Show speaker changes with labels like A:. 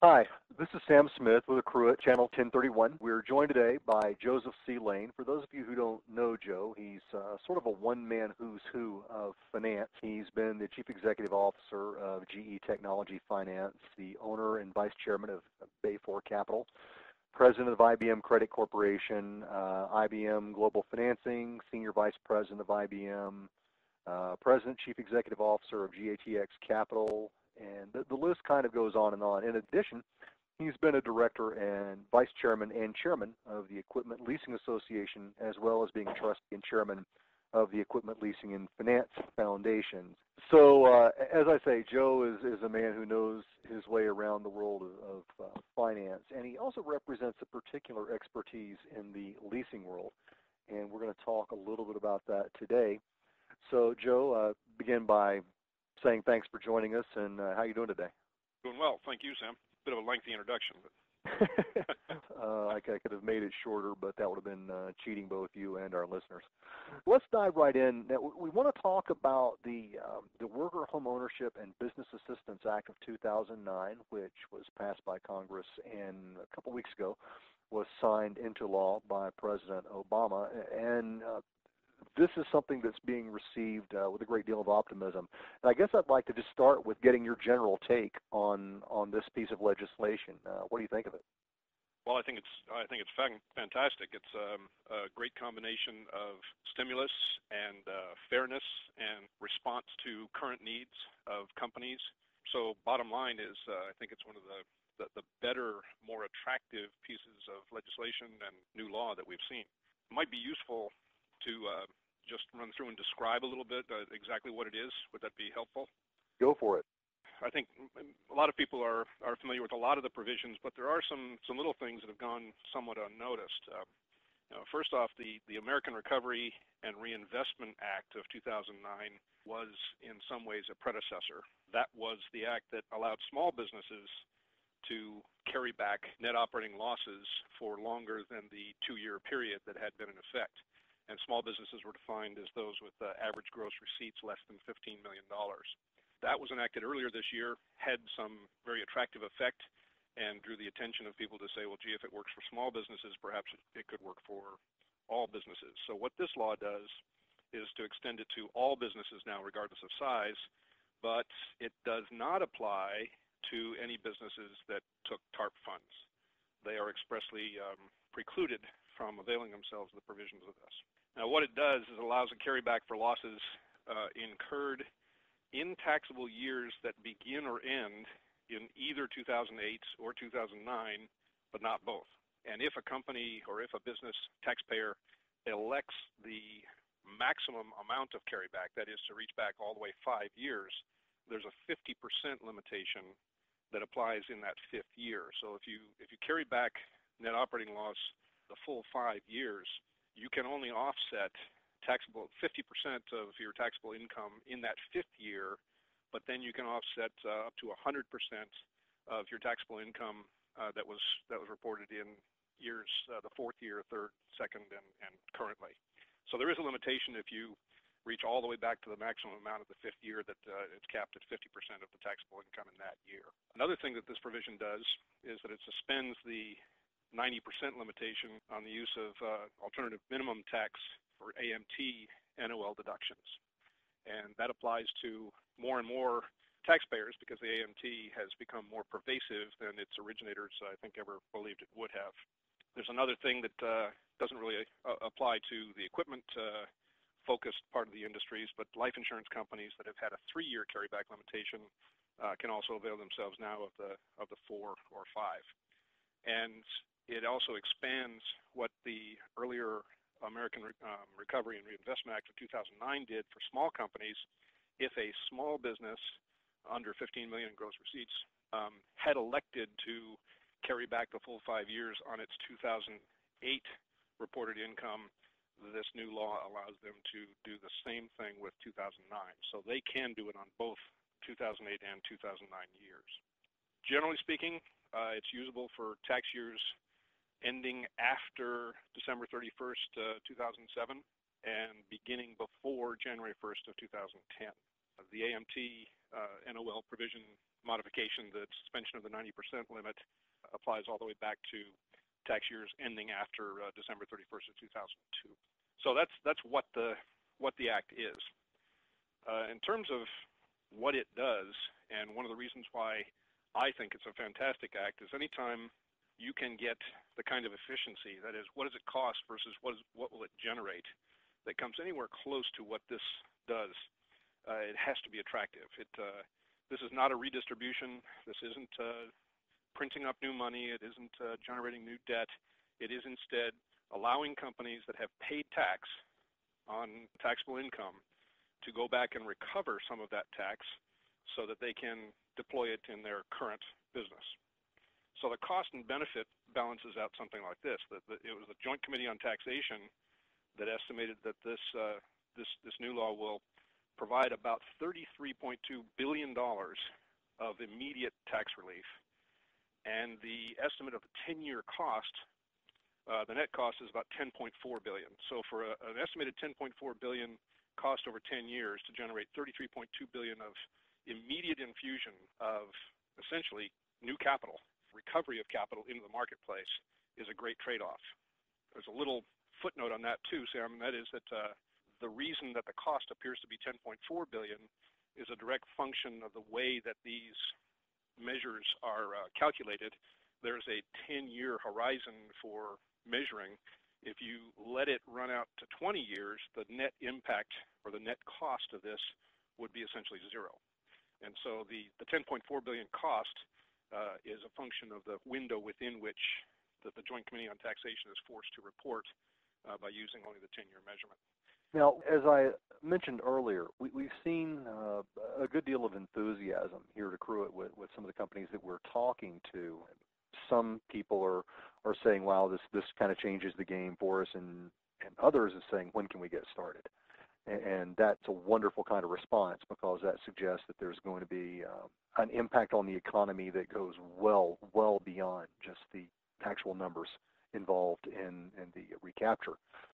A: Hi, this is Sam Smith with a crew at Channel 1031. We're joined today by Joseph C. Lane. For those of you who don't know Joe, he's sort of a one-man who's who of finance. He's been the Chief Executive Officer of GE Technology Finance, the owner and Vice Chairman of Bay4 Capital, President of IBM Credit Corporation, IBM Global Financing, Senior Vice President of IBM, President, Chief Executive Officer of GATX Capital, and the list kind of goes on and on. In addition, he's been a director and vice chairman and chairman of the Equipment Leasing Association, as well as being a trustee and chairman of the Equipment Leasing and Finance Foundation. So, as I say, Joe is a man who knows his way around the world of finance, and he also represents a particular expertise in the leasing world, and we're going to talk a little bit about that today. So, Joe, begin by saying thanks for joining us, and how are you doing today?
B: Doing well, thank you, Sam. Bit of a lengthy introduction.
A: I could have made it shorter, but that would have been cheating both you and our listeners. Let's dive right in. Now, we want to talk about the Worker Home Ownership and Business Assistance Act of 2009, which was passed by Congress and a couple weeks ago was signed into law by President Obama, and this is something that's being received with a great deal of optimism. And I guess I'd like to just start with getting your general take on this piece of legislation. What do you think of it?
B: Well, I think it's fantastic. It's a great combination of stimulus and fairness and response to current needs of companies. So bottom line is I think it's one of the better, more attractive pieces of legislation and new law that we've seen. It might be useful to just run through and describe a little bit exactly what it is. Would that be helpful?
A: Go for it.
B: I think a lot of people are familiar with a lot of the provisions, but there are some little things that have gone somewhat unnoticed. First off, the American Recovery and Reinvestment Act of 2009 was in some ways a predecessor. That was the act that allowed small businesses to carry back net operating losses for longer than the 2-year period that had been in effect. And small businesses were defined as those with average gross receipts less than $15 million. That was enacted earlier this year, had some very attractive effect, and drew the attention of people to say, well, gee, if it works for small businesses, perhaps it could work for all businesses. So what this law does is to extend it to all businesses now, regardless of size, but it does not apply to any businesses that took TARP funds. They are expressly precluded from availing themselves of the provisions of this. Now, what it does is it allows a carryback for losses incurred in taxable years that begin or end in either 2008 or 2009, but not both. And if a company or if a business taxpayer elects the maximum amount of carryback, that is to reach back all the way 5 years, there's a 50% limitation that applies in that 5th year. So if you carry back net operating loss the full 5 years, you can only offset taxable 50% of your taxable income in that 5th year, but then you can offset up to 100% of your taxable income that was reported in years the 4th year, 3rd, 2nd, and currently. So there is a limitation if you reach all the way back to the maximum amount of the 5th year that it's capped at 50% of the taxable income in that year. Another thing that this provision does is that it suspends the 90% limitation on the use of alternative minimum tax for AMT NOL deductions. And that applies to more and more taxpayers because the AMT has become more pervasive than its originators, I think, ever believed it would have. There's another thing that doesn't really apply to the equipment focused part of the industries, but life insurance companies that have had a 3-year carryback limitation can also avail themselves now of the 4 or 5. And it also expands what the earlier American Recovery and Reinvestment Act of 2009 did for small companies. If a small business under $15 million in gross receipts had elected to carry back the full 5 years on its 2008 reported income, this new law allows them to do the same thing with 2009. So they can do it on both 2008 and 2009 years. Generally speaking, it's usable for tax years ending after December 31st, 2007 and beginning before January 1st of 2010. The AMT NOL provision modification, the suspension of the 90% limit applies all the way back to tax years ending after December 31st of 2002. So that's what the act is. In terms of what it does, and one of the reasons why I think it's a fantastic act is anytime you can get the kind of efficiency, that is, what does it cost versus what will it generate, that comes anywhere close to what this does, it has to be attractive. This is not a redistribution. This isn't printing up new money. It isn't generating new debt. It is instead allowing companies that have paid tax on taxable income to go back and recover some of that tax so that they can deploy it in their current business. So the cost and benefit balances out something like this. It was the Joint Committee on Taxation that estimated that this new law will provide about $33.2 billion of immediate tax relief. And the estimate of the 10-year cost, the net cost is about $10.4 billion. So for an estimated $10.4 billion cost over 10 years to generate $33.2 billion of immediate infusion of essentially new capital, recovery of capital into the marketplace, is a great trade-off. There's a little footnote on that too, Sam, and that is that the reason that the cost appears to be $10.4 billion is a direct function of the way that these measures are calculated. There's a 10-year horizon for measuring. If you let it run out to 20 years, the net impact or the net cost of this would be essentially zero. And so the $10.4 billion cost is a function of the window within which the Joint Committee on Taxation is forced to report by using only the 10-year measurement.
A: Now, as I mentioned earlier, we've seen a good deal of enthusiasm here at Accruit with some of the companies that we're talking to. Some people are saying, wow, this kind of changes the game for us, and others are saying, when can we get started? And that's a wonderful kind of response, because that suggests that there's going to be an impact on the economy that goes well beyond just the actual numbers